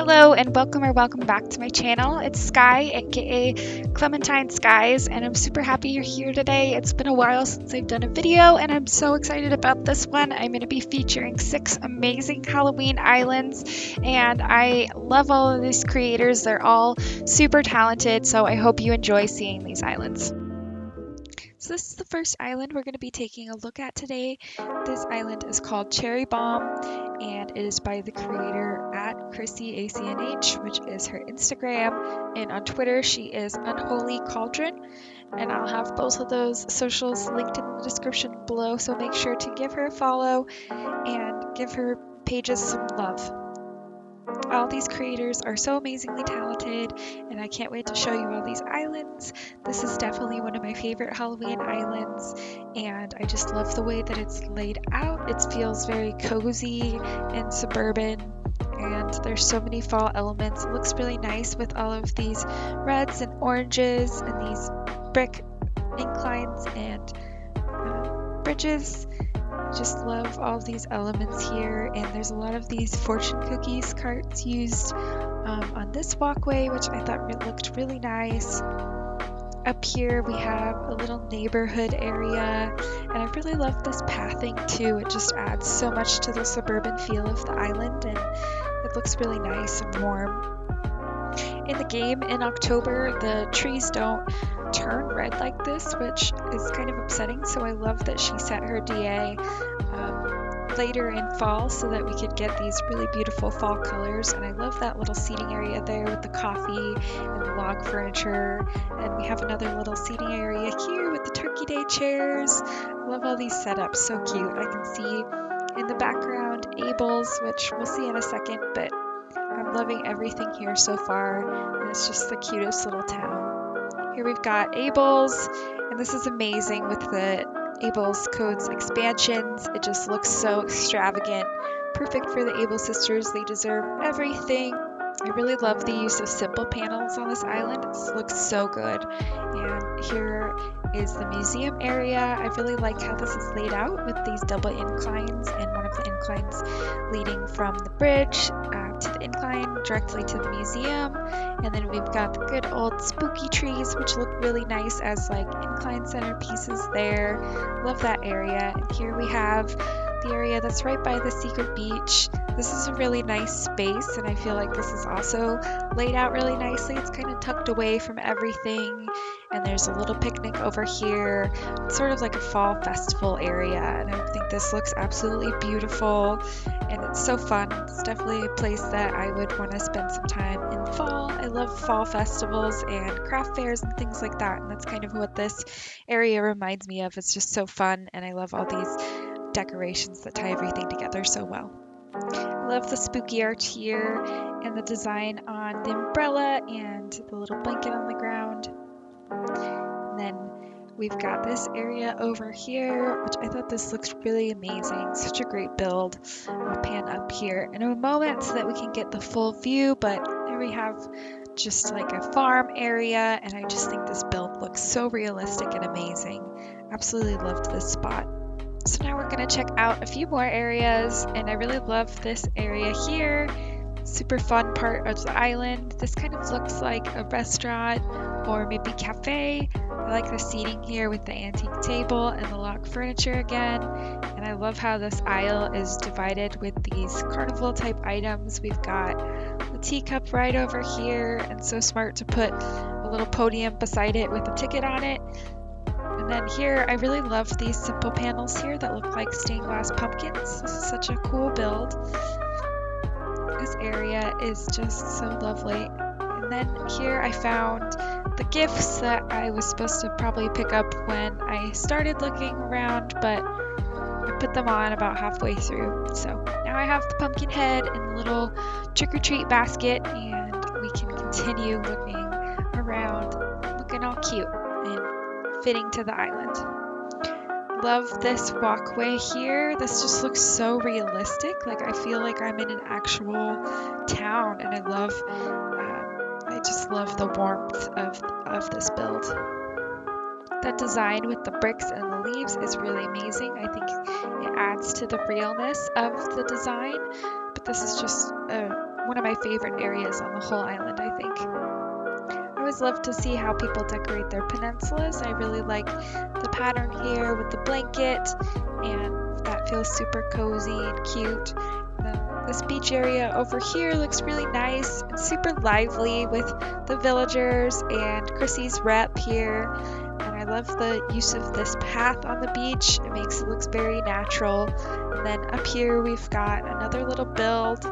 Hello and welcome back to my channel. It's Sky, aka Clementine Skies, and I'm super happy you're here today. It's been a while since I've done a video and I'm so excited about this one. I'm going to be featuring 6 amazing Halloween islands, and I love all of these creators. They're all super talented, so I hope you enjoy seeing these islands. So this is the first island we're going to be taking a look at today. This island is called Cherry Bomb, and it is by the creator at ChrissyACNH, which is her Instagram, and on Twitter she is Unholy Cauldron, and I'll have both of those socials linked in the description below, so make sure to give her a follow and give her pages some love. All these creators are so amazingly talented, and I can't wait to show you all these islands. This is definitely one of my favorite Halloween islands, and I just love the way that it's laid out. It feels very cozy and suburban, and there's so many fall elements. It looks really nice with all of these reds and oranges and these brick inclines and bridges. Just love all of these elements here, and there's a lot of these fortune cookies carts used on this walkway, which I thought looked really nice. Up here we have a little neighborhood area, and I really love this pathing too. It just adds so much to the suburban feel of the island, and it looks really nice and warm. In the game in October, the trees don't turn red like this, which is kind of upsetting, so I love that she set her DA later in fall so that we could get these really beautiful fall colors. And I love that little seating area there with the coffee and the log furniture, and we have another little seating area here with the Turkey Day chairs. I love all these setups, so cute. I can see in the background Abel's, which we'll see in a second, but I'm loving everything here so far, and it's just the cutest little town. Here we've got Abel's, and this is amazing with the Abel's Codes expansions. It just looks so extravagant. Perfect for the Able sisters. They deserve everything. I really love the use of simple panels on this island. It looks so good. And here is the museum area. I really like how this is laid out with these double inclines, and one of the inclines leading from the bridge to the incline directly to the museum. And then we've got the good old spooky trees, which look really nice as like incline centerpieces there. Love that area. And here we have the area that's right by the secret beach. This is a really nice space, and I feel like this is also laid out really nicely. It's kind of tucked away from everything, and there's a little picnic over here. It's sort of like a fall festival area, and I think this looks absolutely beautiful, and it's so fun. It's definitely a place that I would want to spend some time in fall. I love fall festivals and craft fairs and things like that, and that's kind of what this area reminds me of. It's just so fun, and I love all these decorations that tie everything together so well. I love the spooky art here and the design on the umbrella and the little blanket on the ground. And then we've got this area over here, which I thought this looks really amazing. Such a great build. I'll pan up here in a moment so that we can get the full view, but there we have just like a farm area, and I just think this build looks so realistic and amazing. Absolutely loved this spot. So now we're going to check out a few more areas, and I really love this area here. Super fun part of the island. This kind of looks like a restaurant or maybe cafe. I like the seating here with the antique table and the log furniture again, and I love how this aisle is divided with these carnival type items. We've got the teacup right over here, and so smart to put a little podium beside it with a ticket on it. And then here, I really love these simple panels here that look like stained glass pumpkins. This is such a cool build. This area is just so lovely. And then here I found the gifts that I was supposed to probably pick up when I started looking around, but I put them on about halfway through. So now I have the pumpkin head in the little trick-or-treat basket, and we can continue looking around, looking all cute and fitting to the island. Love this walkway here. This just looks so realistic. Like I feel like I'm in an actual town, and I just love the warmth of this build. That design with the bricks and the leaves is really amazing. I think it adds to the realness of the design, but this is just a one of my favorite areas on the whole island, I think. I always love to see how people decorate their peninsulas. I really like the pattern here with the blanket, and that feels super cozy and cute. This beach area over here looks really nice and super lively with the villagers and Chrissy's rep here. And I love the use of this path on the beach. It makes it look very natural. And then up here we've got another little build.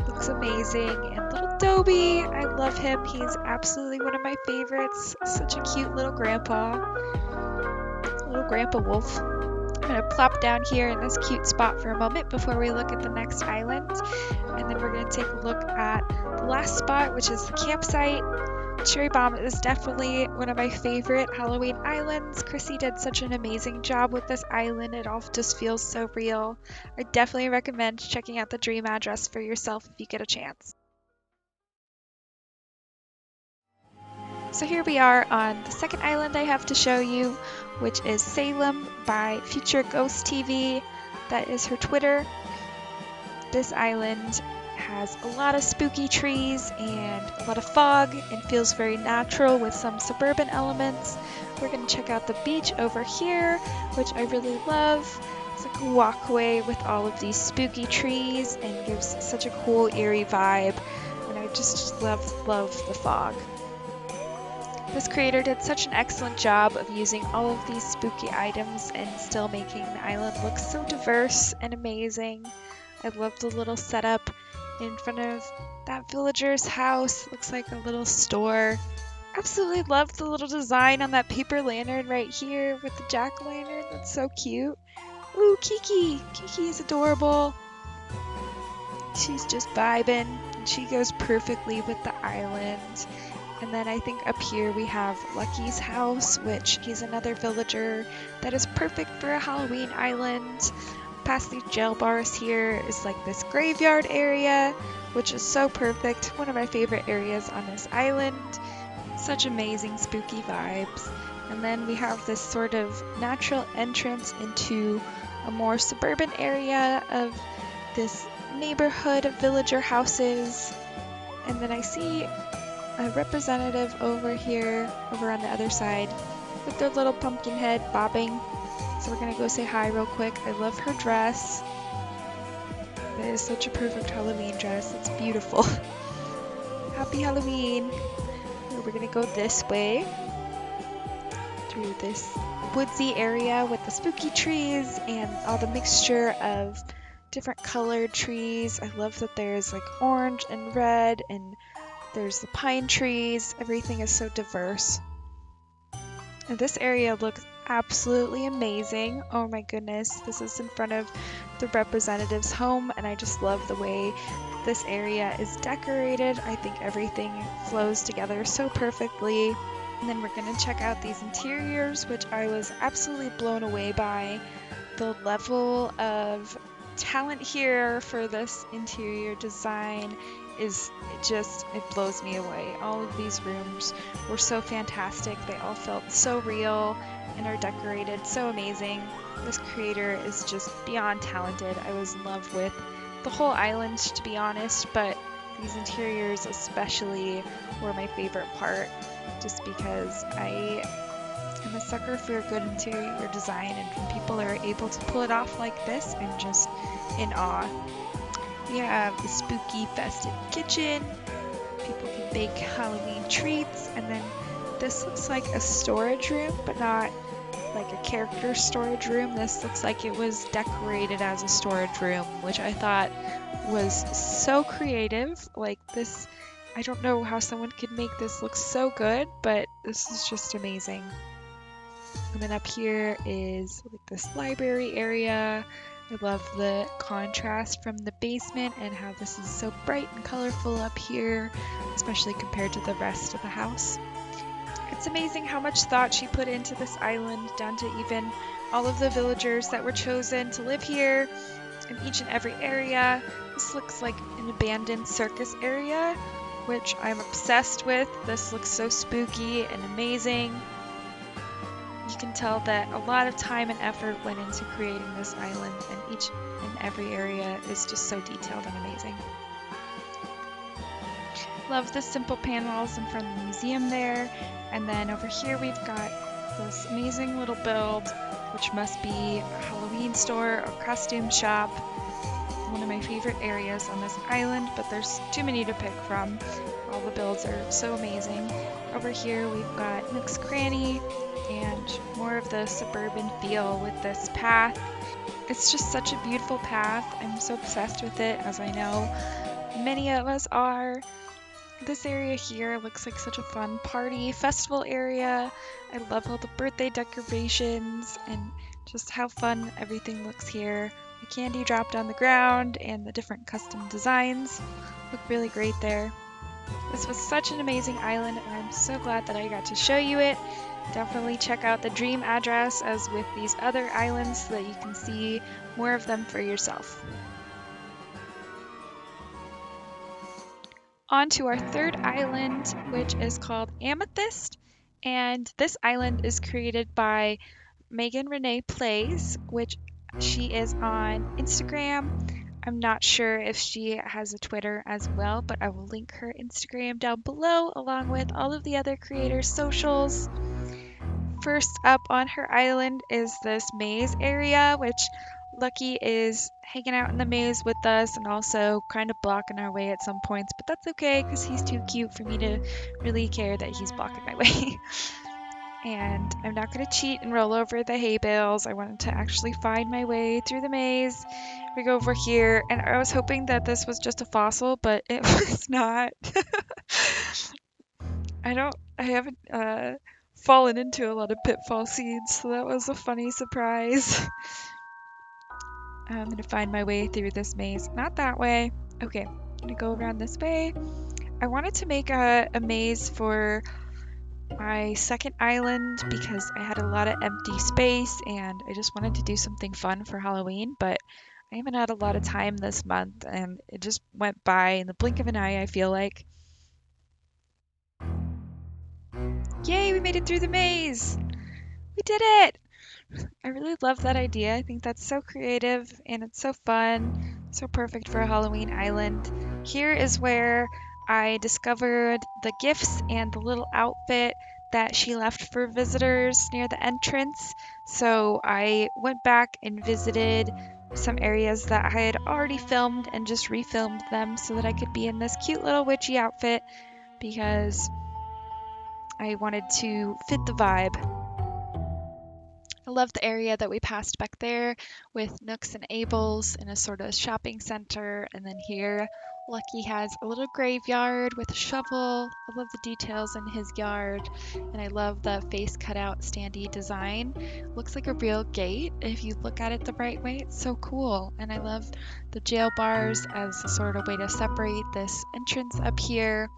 Looks amazing. And little Dobie, I love him. He's absolutely one of my favorites. Such a cute little grandpa. Little grandpa wolf. I'm going to plop down here in this cute spot for a moment before we look at the next island. And then we're going to take a look at the last spot, which is the campsite. Cherry Bomb is definitely one of my favorite Halloween islands. Chrissy did such an amazing job with this island. It all just feels so real. I definitely recommend checking out the dream address for yourself if you get a chance. So here we are on the second island I have to show you, which is Salem by Future Ghost TV. That is her Twitter. This island has a lot of spooky trees and a lot of fog and feels very natural with some suburban elements. We're going to check out the beach over here, which I really love. It's like a walkway with all of these spooky trees and gives such a cool, eerie vibe. And I just love the fog. This creator did such an excellent job of using all of these spooky items and still making the island look so diverse and amazing. I love the little setup in front of that villager's house. Looks like a little store. Absolutely love the little design on that paper lantern right here with the jack-o'-lantern. That's so cute. Ooh, Kiki! Kiki is adorable. She's just vibing, and she goes perfectly with the island. And then I think up here we have Lucky's house, which he's another villager that is perfect for a Halloween island. Past these jail bars here is like this graveyard area, which is so perfect. One of my favorite areas on this island. Such amazing spooky vibes. And then we have this sort of natural entrance into a more suburban area of this neighborhood of villager houses. And then I see a representative over here, over on the other side, with their little pumpkin head bobbing. So we're gonna go say hi real quick. I love her dress. That is such a perfect Halloween dress. It's beautiful. Happy Halloween! We're gonna go this way through this woodsy area with the spooky trees and all the mixture of different colored trees. I love that there's like orange and red, and there's the pine trees. Everything is so diverse. And this area looks absolutely amazing. Oh my goodness, this is in front of the representative's home, and I just love the way this area is decorated. I think everything flows together so perfectly. And then we're going to check out these interiors, which I was absolutely blown away by. The level of talent here for this interior design is it blows me away. All of these rooms were so fantastic. They all felt so real and are decorated so amazing. This creator is just beyond talented. I was in love with the whole island, to be honest, but these interiors especially were my favorite part, just because I am a sucker for a good interior design, and when people are able to pull it off like this, I'm just in awe. We have the spooky festive kitchen. People can bake Halloween treats, and then this looks like a storage room, but not like a character storage room. This looks like it was decorated as a storage room, which I thought was so creative. Like this, I don't know how someone could make this look so good, but this is just amazing. And then up here is like this library area. I love the contrast from the basement and how this is so bright and colorful up here, especially compared to the rest of the house. It's amazing how much thought she put into this island, down to even all of the villagers that were chosen to live here in each and every area. This looks like an abandoned circus area, which I'm obsessed with. This looks so spooky and amazing. You can tell that a lot of time and effort went into creating this island, and each and every area is just so detailed and amazing. Love the simple panels in front of the museum there. And then over here we've got this amazing little build, which must be a Halloween store or costume shop. One of my favorite areas on this island, but there's too many to pick from. All the builds are so amazing. Over here we've got Nook's Cranny and more of the suburban feel with this path. It's just such a beautiful path. I'm so obsessed with it, as I know many of us are. This area here looks like such a fun party festival area. I love all the birthday decorations and just how fun everything looks here. The candy dropped on the ground and the different custom designs look really great there. This was such an amazing island, and I'm so glad that I got to show you it. Definitely check out the dream address as with these other islands so that you can see more of them for yourself. On to our third island, which is called Amethyst, and this island is created by Megan Renee Plays, which she is on Instagram. I'm not sure if she has a Twitter as well, but I will link her Instagram down below along with all of the other creators' socials. First up on her island is this maze area, which Lucky is hanging out in the maze with us and also kind of blocking our way at some points, but that's okay because he's too cute for me to really care that he's blocking my way. And I'm not going to cheat and roll over the hay bales. I wanted to actually find my way through the maze. We go over here, and I was hoping that this was just a fossil, but it was not. I haven't fallen into a lot of pitfall seeds, so that was a funny surprise. I'm gonna find my way through this maze. Not that way. Okay, I'm gonna go around this way. I wanted to make a maze for my second island because I had a lot of empty space and I just wanted to do something fun for Halloween, but I haven't had a lot of time this month and it just went by in the blink of an eye, I feel like. Yay, we made it through the maze! We did it! I really love that idea. I think that's so creative and it's so fun, so perfect for a Halloween island. Here is where I discovered the gifts and the little outfit that she left for visitors near the entrance. So I went back and visited some areas that I had already filmed and just refilmed them so that I could be in this cute little witchy outfit because I wanted to fit the vibe. I love the area that we passed back there with Nooks and Abel's in a sort of shopping center. And then here, Lucky has a little graveyard with a shovel. I love the details in his yard. And I love the face cutout standee design. Looks like a real gate if you look at it the right way. It's so cool. And I love the jail bars as a sort of way to separate this entrance up here.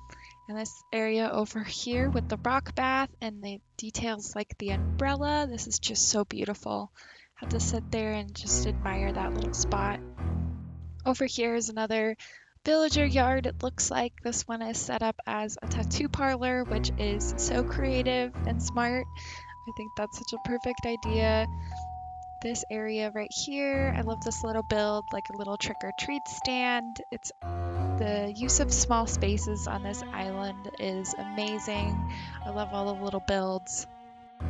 And this area over here with the rock bath and the details like the umbrella, this is just so beautiful. Had to sit there and just admire that little spot. Over here is another villager yard. It looks like this one is set up as a tattoo parlor, which is so creative and smart. I think that's such a perfect idea. This area right here, I love this little build, like a little trick-or-treat stand. The use of small spaces on this island is amazing. I love all the little builds.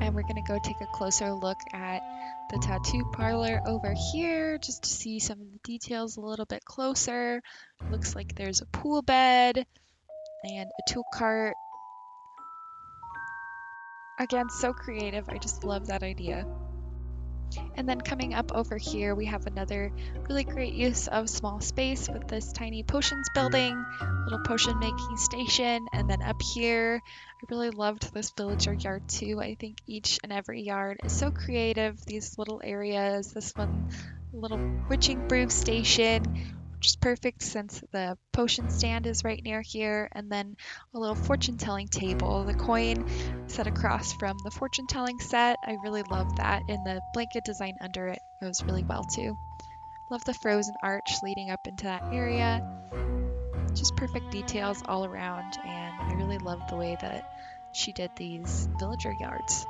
And we're gonna go take a closer look at the tattoo parlor over here just to see some of the details a little bit closer. Looks like there's a pool bed and a tool cart. Again, so creative. I just love that idea. And then coming up over here, we have another really great use of small space with this tiny potions building, little potion making station, and then up here, I really loved this villager yard too. I think each and every yard is so creative. These little areas, this one, little witching brew station, which is perfect since the potion stand is right near here, and then a little fortune telling table. The coin set across from the fortune telling set. I really love that, and the blanket design under it goes really well too. Love the frozen arch leading up into that area. Just perfect details all around, and I really love the way that she did these villager yards.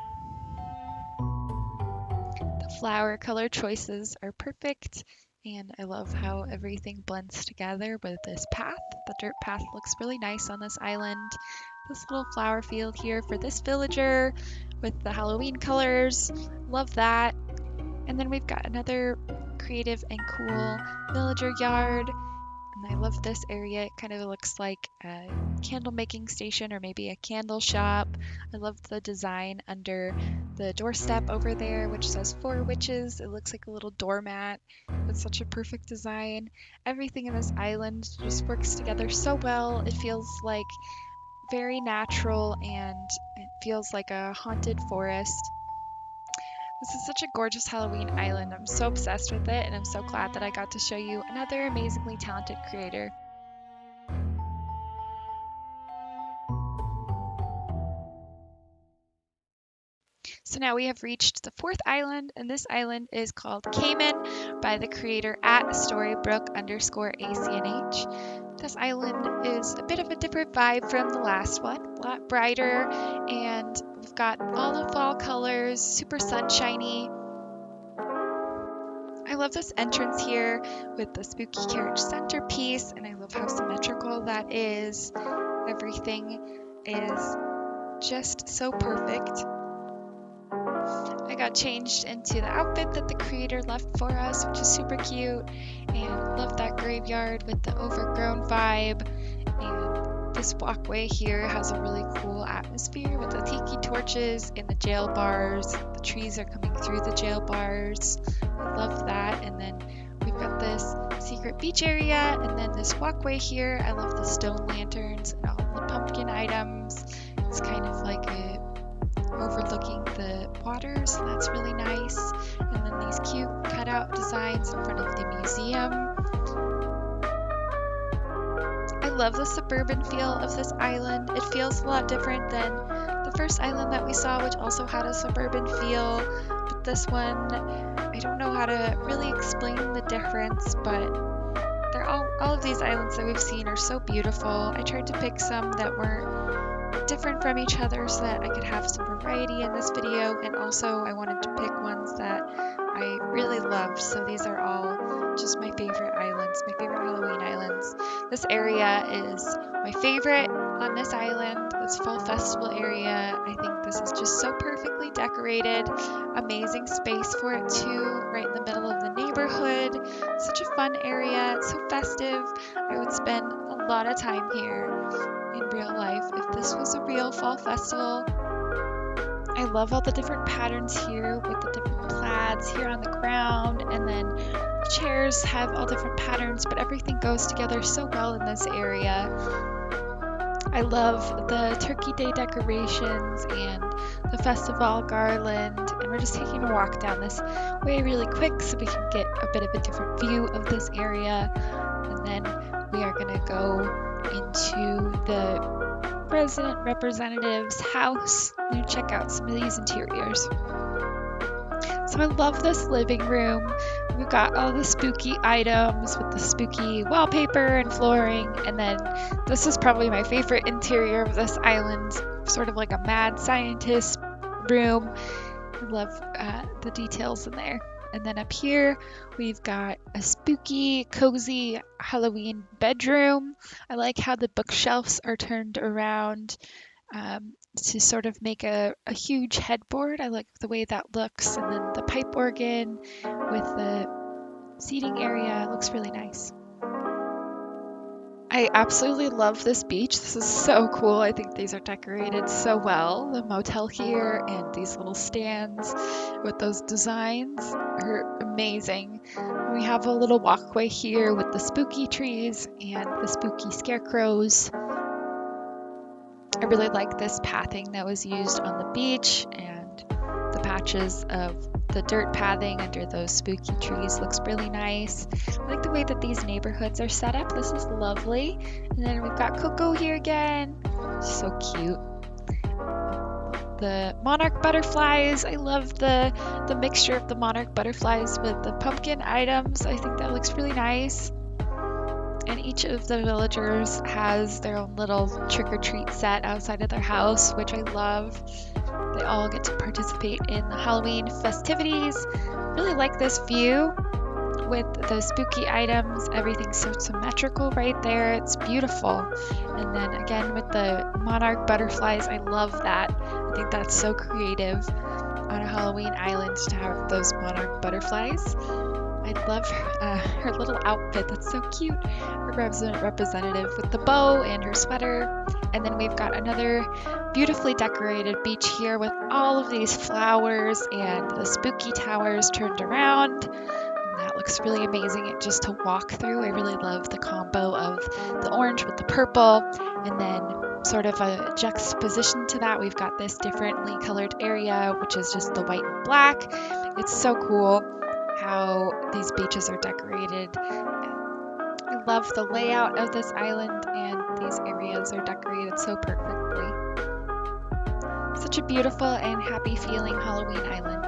The flower color choices are perfect, And I love how everything blends together with this path. The dirt path looks really nice on this island. This little flower field here for this villager with the Halloween colors. Love that. And then we've got another creative and cool villager yard. And I love this area. It kind of looks like a candle making station or maybe a candle shop. I love the design under the doorstep over there, which says 4 witches. It looks like a little doormat. It's such a perfect design. Everything in this island just works together so well. It feels like very natural and it feels like a haunted forest. This is such a gorgeous Halloween island. I'm so obsessed with it, and I'm so glad that I got to show you another amazingly talented creator. So now we have reached the 4th island, and this island is called Cayman by the creator at Storybrooke_ACNH. This island is a bit of a different vibe from the last one, a lot brighter, and we've got all the fall colors, super sunshiny. I love this entrance here with the spooky carriage centerpiece, and I love how symmetrical that is. Everything is just so perfect. I got changed into the outfit that the creator left for us, which is super cute, and love that graveyard with the overgrown vibe. And this walkway here has a really cool atmosphere with the tiki torches and the jail bars. The trees are coming through the jail bars. I love that. And then we've got this secret beach area, and then this walkway here. I love the stone lanterns and all the pumpkin items. It's kind of like overlooking the water, so that's really nice. And then these cute cutout designs in front of the museum. I love the suburban feel of this island. It feels a lot different than the first island that we saw, which also had a suburban feel. But this one, I don't know how to really explain the difference, but they're all of these islands that we've seen are so beautiful. I tried to pick some that weren't different from each other so that I could have some variety in this video, and also I wanted to pick ones that I really loved. So these are all just my favorite islands, my favorite Halloween islands. This area is my favorite on this island, this fall festival area. I think this is just so perfectly decorated, amazing space for it too, right in the middle of the neighborhood. Such a fun area, it's so festive. I would spend a lot of time here in real life if this was a real fall festival. I love all the different patterns here with the different plaids here on the ground, and then the chairs have all different patterns, but everything goes together so well in this area. I love the Turkey Day decorations and the festival garland, and we're just taking a walk down this way really quick so we can get a bit of a different view of this area, and then we are going to go into the representative's house and check out some of these interiors. So I love this living room. We've got all the spooky items with the spooky wallpaper and flooring, and then this is probably my favorite interior of this island, sort of like a mad scientist room. I love the details in there. And then up here, we've got a spooky, cozy Halloween bedroom. I like how the bookshelves are turned around to sort of make a huge headboard. I like the way that looks. And then the pipe organ with the seating area looks really nice. I absolutely love this beach. This is so cool. I think these are decorated so well. The motel here and these little stands with those designs are amazing. We have a little walkway here with the spooky trees and the spooky scarecrows. I really like this pathing that was used on the beach, and the patches of the dirt pathing under those spooky trees looks really nice. I like the way that these neighborhoods are set up. This is lovely. And then we've got Coco here again. So cute. The monarch butterflies. I love the mixture of the monarch butterflies with the pumpkin items. I think that looks really nice. And each of the villagers has their own little trick-or-treat set outside of their house, which I love. They all get to participate in the Halloween festivities. Really like this view with the spooky items. Everything's so symmetrical right there. It's beautiful. And then again with the monarch butterflies, I love that. I think that's so creative on a Halloween island to have those monarch butterflies. I love her little outfit. That's so cute. Her representative with the bow and her sweater. And then we've got another beautifully decorated beach here with all of these flowers and the spooky towers turned around. And that looks really amazing just to walk through. I really love the combo of the orange with the purple, and then sort of a juxtaposition to that, we've got this differently colored area, which is just the white and black. It's so cool how these beaches are decorated. I love the layout of this island, and these areas are decorated so perfectly. Such a beautiful and happy feeling Halloween island.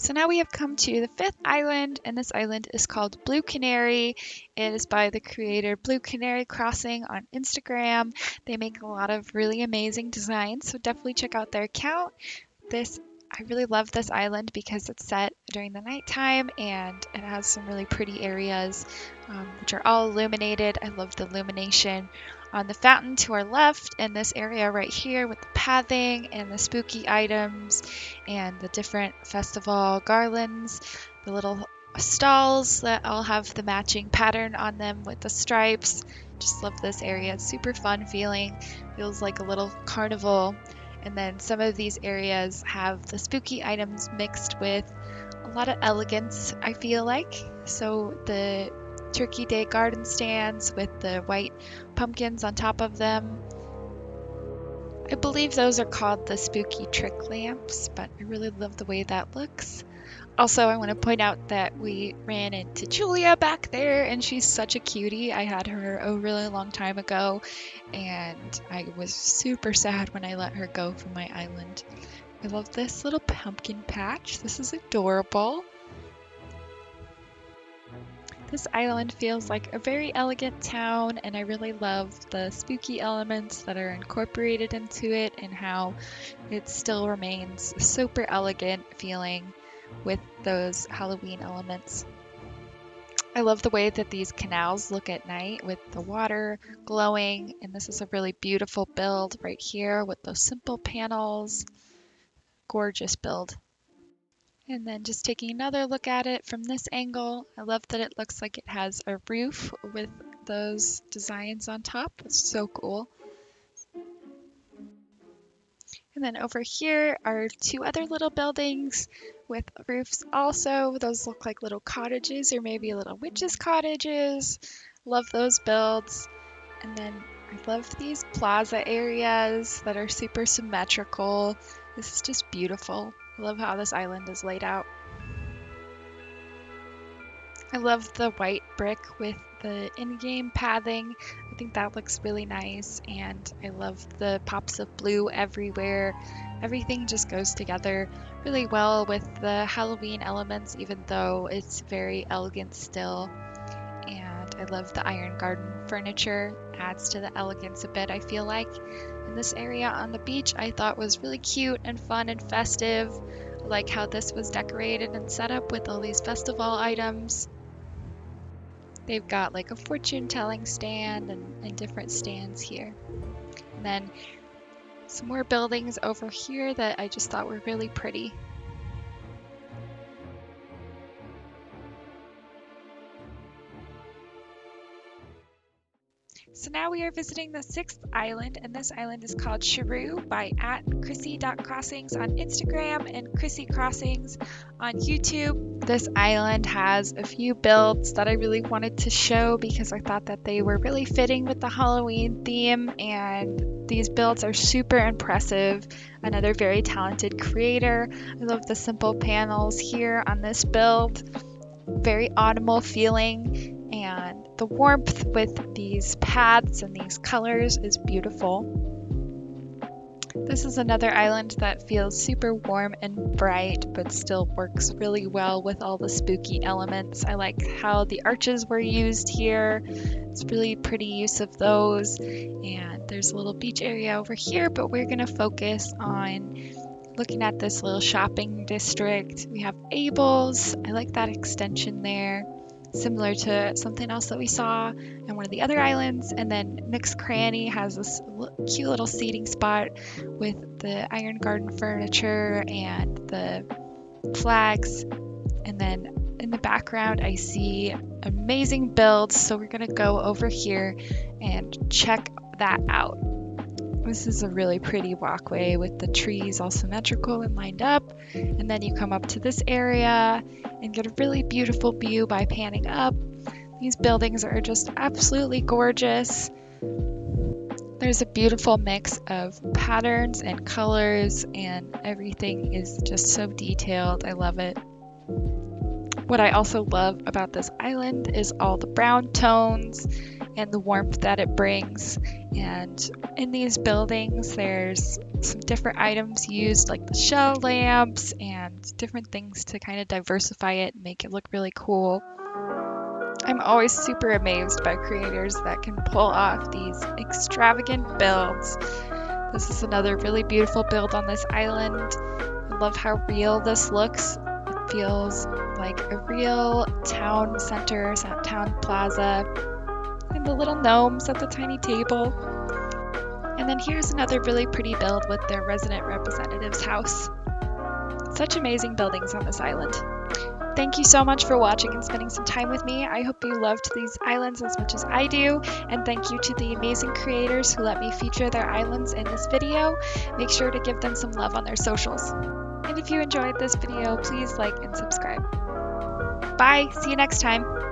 So now we have come to the 5th island, and this island is called Blue Canary. It is by the creator Blue Canary Crossing on Instagram. They make a lot of really amazing designs, so definitely check out their account. I really love this island because it's set during the nighttime and it has some really pretty areas which are all illuminated. I love the illumination on the fountain to our left, and this area right here with the pathing and the spooky items and the different festival garlands, the little stalls that all have the matching pattern on them with the stripes. Just love this area. It's super fun feeling. Feels like a little carnival. And then some of these areas have the spooky items mixed with a lot of elegance, I feel like. So the Turkey Day garden stands with the white pumpkins on top of them. I believe those are called the spooky trick lamps, but I really love the way that looks. Also, I want to point out that we ran into Julia back there, and she's such a cutie. I had her a really long time ago, and I was super sad when I let her go from my island. I love this little pumpkin patch. This is adorable. This island feels like a very elegant town, and I really love the spooky elements that are incorporated into it and how it still remains super elegant feeling with those Halloween elements. I love the way that these canals look at night with the water glowing, and this is a really beautiful build right here with those simple panels. Gorgeous build. And then just taking another look at it from this angle, I love that it looks like it has a roof with those designs on top. It's so cool. And then over here are 2 other little buildings with roofs also. Those look like little cottages or maybe little witches' cottages. Love those builds. And then I love these plaza areas that are super symmetrical. This is just beautiful. I love how this island is laid out. I love the white brick with the in-game pathing. I think that looks really nice, and I love the pops of blue everywhere. Everything just goes together really well with the Halloween elements, even though it's very elegant still. And I love the Iron Garden furniture. Adds to the elegance a bit, I feel like. And this area on the beach I thought was really cute and fun and festive. I like how this was decorated and set up with all these festival items. They've got like a fortune telling stand and different stands here. And then some more buildings over here that I just thought were really pretty. So now we are visiting the 6th island, and this island is called Chiru by @Chrissy.crossings on Instagram and Chrissy Crossings on YouTube. This island has a few builds that I really wanted to show because I thought that they were really fitting with the Halloween theme, and these builds are super impressive. Another very talented creator. I love the simple panels here on this build. Very autumnal feeling, and the warmth with these paths and these colors is beautiful. This is another island that feels super warm and bright, but still works really well with all the spooky elements. I like how the arches were used here. It's really pretty use of those. And there's a little beach area over here, but we're gonna focus on looking at this little shopping district. We have Abel's. I like that extension there, similar to something else that we saw on one of the other islands. And then Nick's Cranny has this cute little seating spot with the Iron Garden furniture and the flags. And then in the background, I see amazing builds. So we're gonna go over here and check that out. This is a really pretty walkway with the trees all symmetrical and lined up. And then you come up to this area and get a really beautiful view by panning up. These buildings are just absolutely gorgeous. There's a beautiful mix of patterns and colors, and everything is just so detailed. I love it. What I also love about this island is all the brown tones and the warmth that it brings. And in these buildings, there's some different items used, like the shell lamps and different things to kind of diversify it and make it look really cool. I'm always super amazed by creators that can pull off these extravagant builds. This is another really beautiful build on this island. I love how real this looks. It feels like a real town center, town plaza. And the little gnomes at the tiny table. And then here's another really pretty build with their resident representative's house. Such amazing buildings on this island. Thank you so much for watching and spending some time with me. I hope you loved these islands as much as I do. And thank you to the amazing creators who let me feature their islands in this video. Make sure to give them some love on their socials. And if you enjoyed this video, please like and subscribe. Bye, see you next time.